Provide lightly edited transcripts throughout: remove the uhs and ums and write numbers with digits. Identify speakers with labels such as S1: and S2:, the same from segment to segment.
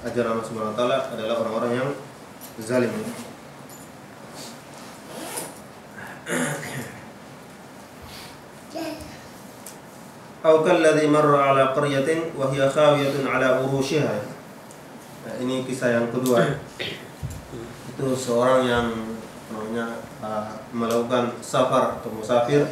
S1: ajaran Allah Subhanahu wa taala adalah orang-orang yang zalim. Au kalladzi marra ala qaryatin wa hiya khawiyatun ala urushiha. Nah, ini kisah yang kedua. Itu seorang yang namanya melakukan safar atau musafir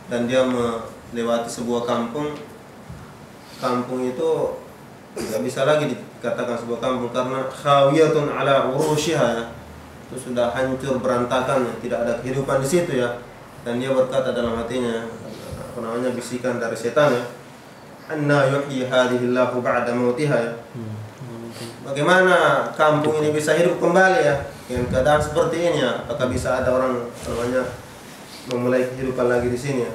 S1: dan dia melewati sebuah kampung. Kampung itu tidak bisa lagi dikatakan sebuah kampung karena khawiyatun ala urushiha, itu sudah hancur berantakan, tidak ada kehidupan di situ ya. Dan dia berkata dalam hatinya, apa namanya, bisikan dari setan ya, anna yuhyi hadhihi Allahu ba'da mautiha ya. Bagaimana kampung ini bisa hidup kembali ya dengan keadaan seperti ini ya? Apakah bisa ada orang namanya memulai kehidupan lagi di sini ya?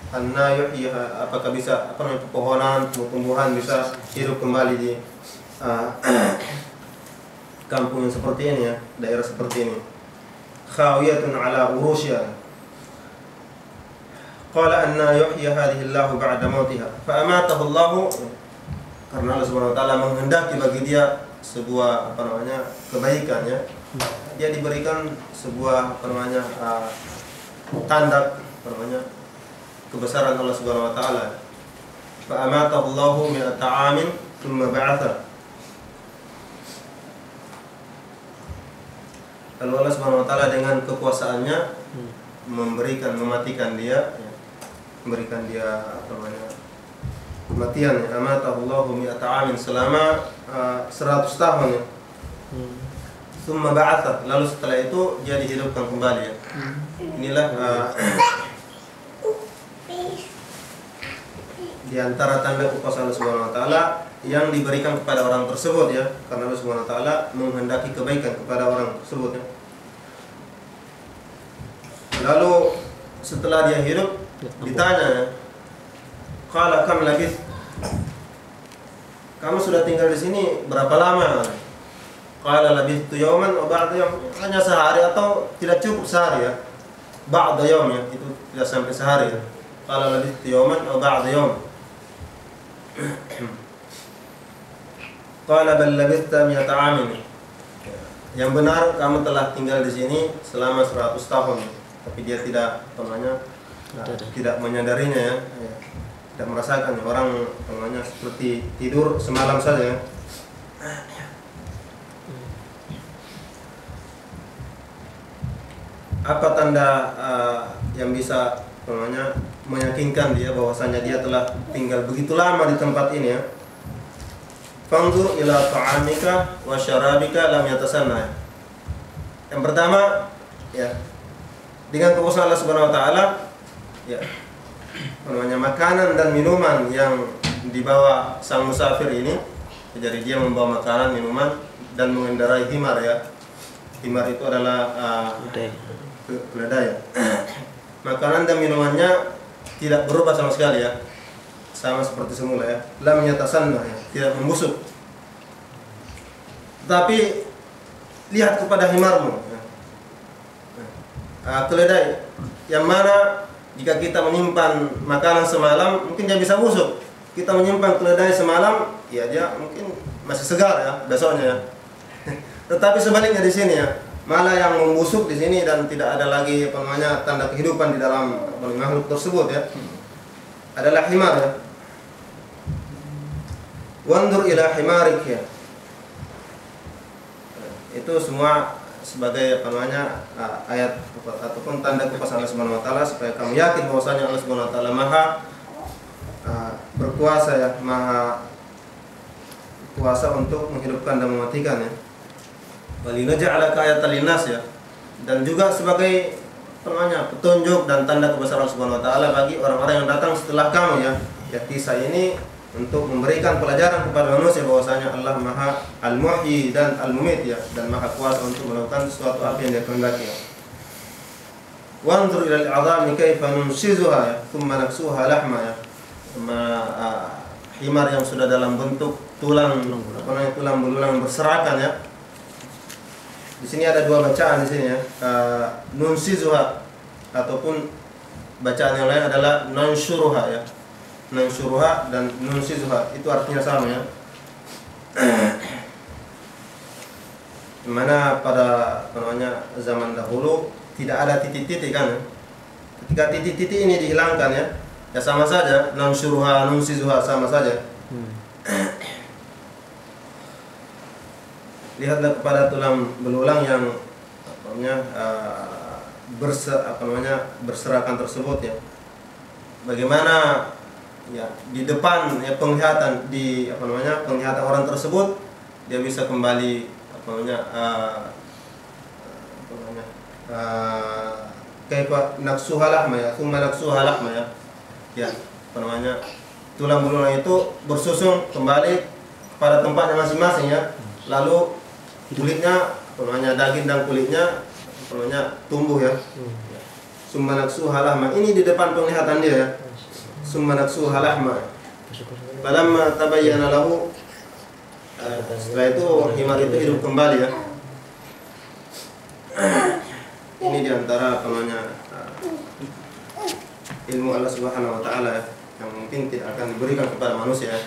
S1: Anna yuhyi, apakah bisa apa namanya, pepohonan, tumbuhan bisa hidup kembali di kampung yang seperti ini ya, daerah seperti ini. Khawiyatun ala urushiha. Qala anna yuhyi hadhihi Allahu ba'da mautiha. Fa amatahu Allah, karena Allah Subhanahu wa taala menghendaki bagi dia sebuah apa namanya kebaikan ya. Dia diberikan sebuah apa namanya tanda apa namanya kebesaran Allah Subhanahu wa taala. Fa amatahu Allahu mi'ata 'amin thumma ba'atha. Lalu Allah Subhanahu wa taala dengan kekuasaannya mematikan dia ya. Memberikan dia apa namanya kematian ya. Amatahu Allahu mi'ata 'amin, selama 100 tahun ya. Tsumma ba'atha, lalu setelah itu dia dihidupkan kembali ya. Inilah di antara tanda kekuasaan Allah Subhanahu wa taala yang diberikan kepada orang tersebut ya, karena Allah Subhanahu wa taala menghendaki kebaikan kepada orang tersebut ya. Lalu setelah dia hidup ditanya ya, qala kam labith, kamu sudah tinggal di sini berapa lama? Qala labithtu yawman wa ba'da yawm, hanya sehari atau tidak cukup sehari ya. Ba'da yawm ya, itu tidak sampai sehari ya. Qala labithtu yawman wa ba'da yawm. Qala bal labithta mi'ata 'amin. Yang benar kamu telah tinggal di sini selama 100 tahun. Tapi dia tidak namanya tidak menyadarinya ya. Tidak merasakan orang namanya seperti tidur semalam saja. Apa tanda yang bisa namanya meyakinkan dia bahwasanya dia telah tinggal begitu lama di tempat ini ya? Fanzur ila ta'amika wa syarabika lam yatasanna. Yang pertama ya, dengan kekuasaan Allah Subhanahu wa taala ya, namanya makanan dan minuman yang dibawa sang musafir ini, jadi dia membawa makanan, minuman dan mengendarai himar ya. Himar itu adalah keledai ya. Makanan dan minumannya tidak berubah sama sekali ya, sama seperti semula ya. Lam yatasanna ya, tidak membusuk. Tapi lihat kepada himarmu ya. Keledai yang mana jika kita menyimpan makanan semalam mungkin dia bisa busuk. Kita menyimpan keledai semalam ya dia mungkin masih segar ya besoknya ya. Tetapi sebaliknya di sini ya, malah yang membusuk di sini dan tidak ada lagi apa namanya tanda kehidupan di dalam makhluk tersebut ya, adalah himar ya. Wandur ila himarik ya. Itu semua sebagai apa namanya ayat ataupun tanda kekuasaan Allah Subhanahu wa taala supaya kamu yakin bahwasanya Allah Subhanahu wa taala maha berkuasa ya, maha kuasa untuk menghidupkan dan mematikan ya. Walinaj'alaka ayatan linnas ya, dan juga sebagai namanya petunjuk dan tanda kebesaran Allah Subhanahu wa taala bagi orang-orang yang datang setelah kamu ya. Ya, kisah ini untuk memberikan pelajaran kepada manusia bahwasanya Allah Maha Al-Muhyi dan Al-Mumit ya, dan Maha kuasa untuk melakukan sesuatu apa yang Dia kehendaki ya. Wanzur ila al-'adhami kaifa nunshizuha ya, thumma naksuha lahma ya. Himar yang sudah dalam bentuk tulang, apa namanya, tulang belulang berserakan ya. Di sini ada dua bacaan di sini ya. Nunshizuha ataupun bacaan yang lain adalah nanshuruha ya. Nanshuruha dan nunshizuha itu artinya sama ya. Mana pada zaman dahulu tidak ada titik-titik kan. Ketika titik-titik ini dihilangkan ya, ya sama saja, nansyuruha nunsizuha sama saja. Lihatlah kepada tulang belulang yang berserakan tersebut ya. Bagaimana ya di depan ya penglihatan penglihatan orang tersebut dia bisa kembali kaifa naksuha lahma ya, thumma naksuha lahma ya. Ya, tulang belulang itu bersusun kembali pada tempatnya masing-masing ya. Lalu kulitnya daging dan kulitnya tumbuh ya. Summa naksuha lahma. Ini di depan penglihatan dia ya. Summa naksuha lahma. Falamma tabayyana lahu, setelah itu himar itu hidup kembali ya. Ini diantara ilmu Allah Subhanahu Wa Taala ya, yang mungkin tidak akan diberikan kepada manusia.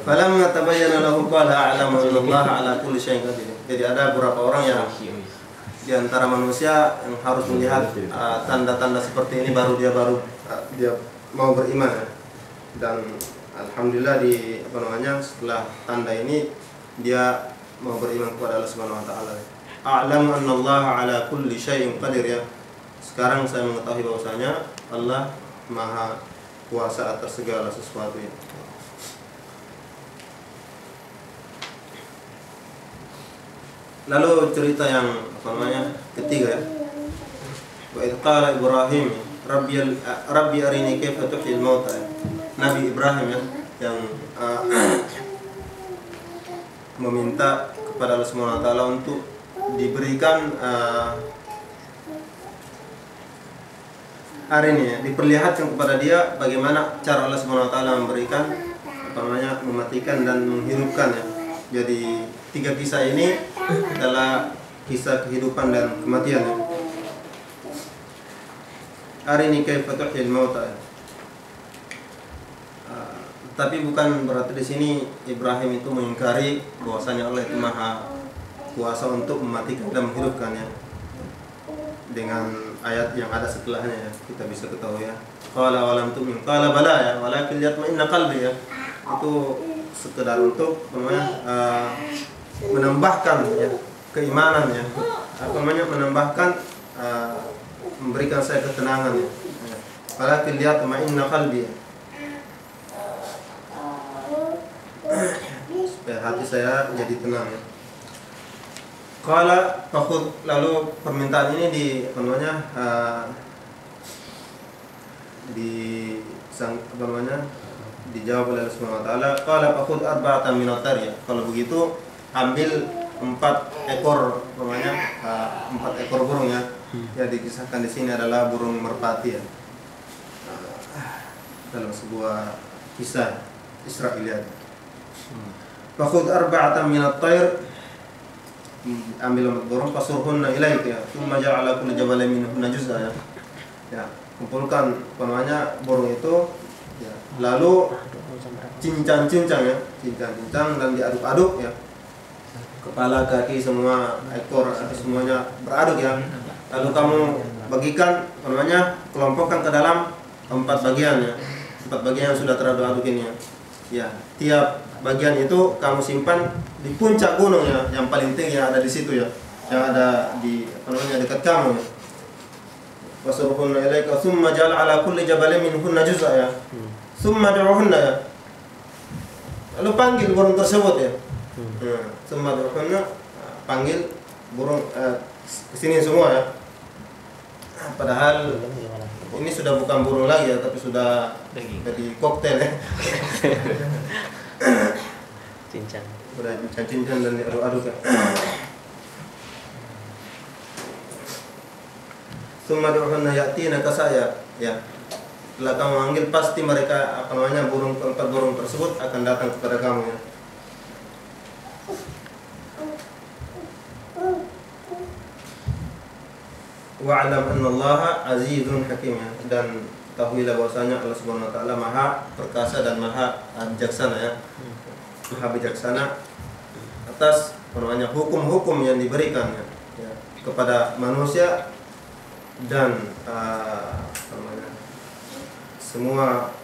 S1: Falamma tabayyana lahu qala a'lamu annallaha 'ala kulli syai'in qadir. Jadi ada beberapa orang yang di antara manusia yang harus melihat tanda-tanda seperti ini baru dia mau beriman ya. Dan alhamdulillah setelah tanda ini dia mau beriman kepada Allah Subhanahu Wa Taala. A'lamu annallaha 'ala kulli syai'in qadir ya. Sekarang saya mengetahui bahwasanya Allah Maha kuasa atas segala sesuatu ya. Lalu cerita yang ketiga ya. Wa idh qala Ibrahim Rabbi arini kaifa tuhyil mauta. Nabi Ibrahim ya, yang meminta kepada Allah Subhanahu Wa Taala untuk diberikan arini ya, diperlihatkan kepada dia bagaimana cara Allah Subhanahu Wa Taala memberikan mematikan dan menghidupkan ya. Jadi 3 kisah ini adalah kisah kehidupan dan kematian ya. Arini kaifa tuhyil mauta. Tapi bukan berarti di sini Ibrahim itu mengingkari bahwasanya Allah itu Maha kuasa untuk mematikan dan menghidupkan ya. Dengan ayat yang ada setelahnya ya, kita bisa ketahui ya. Qala wa lam tu'min qala bala ya, walakin liyatma'inna qalbi ya. Itu sekedar untuk menambahkan ya keimanan ya, menambahkan memberikan saya ketenangan ya. Walakin liyatma'inna qalbi ya. Supaya hati saya jadi tenang ya. Qala fakhud, lalu permintaan ini dijawab oleh Allah Subhanahu Wa Taala. Qala fakhud arba'atan min at-tayr. Kalau begitu ambil 4 ekor 4 ekor burung ya. Yang dikisahkan di sini adalah burung merpati ya. Dalam sebuah kisah Israiliyat. Fakhud arba'atan min at-tayr, ambil 4 burung, fasurhunna ilaik ya. Tsumma ja'ala kullu jabalin minhunna juz'a ya. Ya, kumpulkan burung itu ya. Lalu cincang-cincang ya, cincang-cincang dan diaduk-aduk ya. Kepala, kaki, semua ekor semuanya beraduk ya. Lalu kamu bagikan kelompokkan ke dalam 4 bagian ya. 4 bagian yang sudah teraduk-aduk ini ya. Ya, tiap bagian itu kamu simpan di puncak gunung ya, yang paling tinggi yang ada di situ ya, yang ada di dekat kamu ya. Wasurhunna ilaika thumma ja'al ala kulli jabalin minhunna juz'a ya. Thumma du'uhunna ya. Lalu panggil burung tersebut ya. Thumma du'uhunna, panggil burung ke sini semua ya. Padahal ini sudah bukan burung lagi ya, tapi sudah jadi koktel ya.
S2: Cincang.
S1: Sudah cincang dan diaduk-aduk ya. Summa du'uhunna ya'tina kasaya ya. Setelah kamu manggil pasti mereka burung 4 burung tersebut akan datang kepada kamu ya. wa'lam annallaha azizun hakim, ya. Dan ketahuilah bahwasanya Allah Subhanahu wa taala Maha perkasa dan Maha bijaksana, ya. Maha bijaksana atas hukum-hukum yang diberikan, ya, kepada manusia dan semua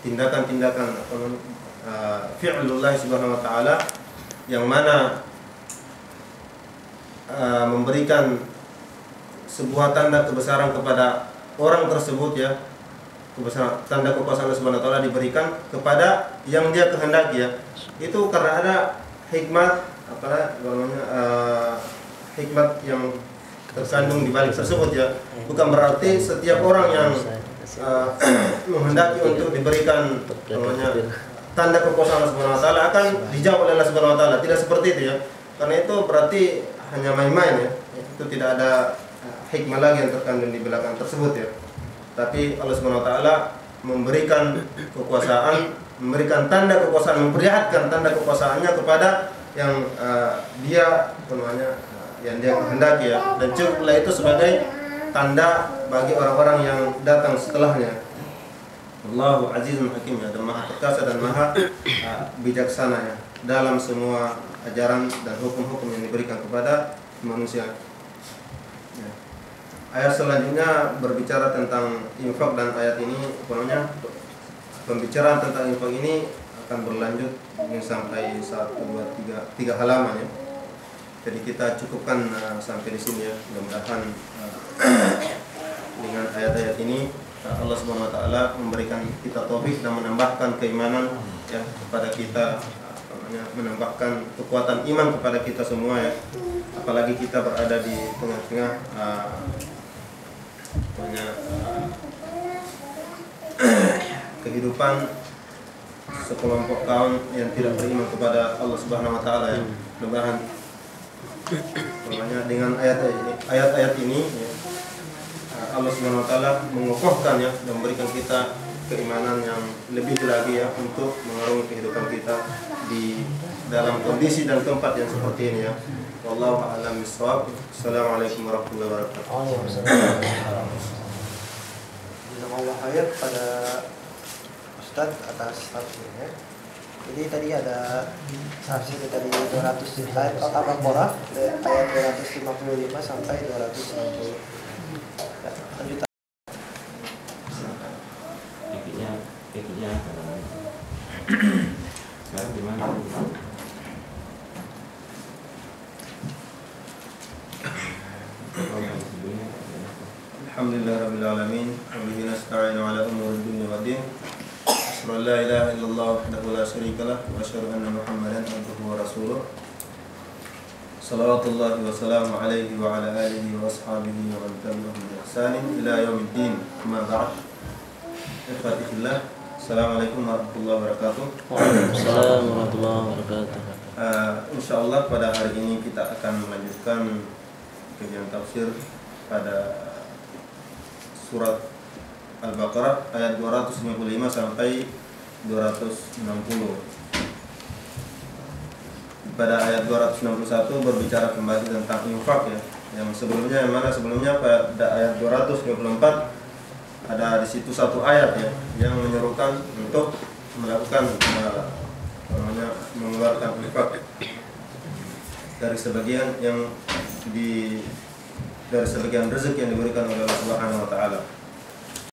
S1: tindakan-tindakan fi'lullah Subhanahu wa taala yang mana memberikan sebuah tanda kebesaran kepada orang tersebut, ya. Kebesaran, tanda kekuasaan Allah Subhanahu wa taala diberikan kepada yang dia kehendaki, ya. Itu karena ada hikmat hikmat yang terkandung di balik tersebut, ya. Bukan berarti setiap orang yang menghendaki untuk diberikan tanda kekuasaan Allah Subhanahu wa taala akan dijawab oleh Allah Subhanahu wa taala. Tidak seperti itu, ya. Karena itu berarti hanya main-main, ya. Itu tidak ada hikmah lagi yang terkandung di belakang tersebut, ya. Tapi Allah Subhanahu wa taala memberikan kekuasaan, memberikan tanda kekuasaan, memperlihatkan tanda kekuasaannya kepada yang yang dia kehendaki, ya. Dan cukuplah itu sebagai tanda bagi orang-orang yang datang setelahnya. Allahu azizun hakim, ya, dan Maha perkasa dan Maha bijaksana, ya, dalam semua ajaran dan hukum-hukum yang diberikan kepada manusia. Ya. Ayat selanjutnya berbicara tentang infak, dan ayat ini pembicaraan tentang infak ini akan berlanjut sampai 1, 2, 3 halaman, ya. Jadi kita cukupkan sampai di sini, ya. Mudah-mudahan dengan ayat-ayat ini Allah Subhanahu wa taala memberikan kita taufik dan menambahkan keimanan, ya, kepada kita, menambahkan kekuatan iman kepada kita semua, ya. Apalagi kita berada di tengah-tengah kehidupan sekelompok kaum yang tidak beriman kepada Allah Subhanahu wa taala, ya. Mudah-mudahan dengan ayat-ayat ini, ya, Allah Subhanahu wa taala mengokohkan, ya, dan memberikan kita keimanan yang lebih lagi, ya, untuk mengarungi kehidupan kita di dalam kondisi dan tempat yang seperti ini, ya. Wallahu a'lam bishawab. Assalamualaikum warahmatullahi wabarakatuh.
S2: Jazakallahu khair kepada Ustaz atas tafsirnya. Jadi tadi ada tafsir tadi 200 ayat Al-Baqarah ayat 255 sampai 260. Ya, lanjut.
S3: Titiknya sekarang gimana?
S1: Alhamdulillahirabbil alamin, wa bihi nasta'inu ala umuri dunya waddin. Asyhadu an la ilaha illallah wahdahu la syarikalah wa asyhadu anna Muhammadan abduhu wa rasuluh. Shalawatullahi wa salamu alaihi wa ala alihi wa ashabihi wa man tabi'ahum bi ihsanin ila yaumiddin. Amma ba'd. Ikhwati fillah, assalamualaikum warahmatullahi wabarakatuh.
S3: Waalaikumsalam warahmatullahi wabarakatuh.
S1: Insyaallah pada hari ini kita akan melanjutkan kajian tafsir pada surat Al-Baqarah ayat 255 sampai 260. Pada ayat 261 berbicara kembali tentang infak, ya. Yang sebelumnya pada ayat 254 ada di situ satu ayat, ya, yang menyerukan untuk melakukan mengeluarkan infak dari sebagian rezeki yang diberikan oleh Allah Subhanahu wa taala.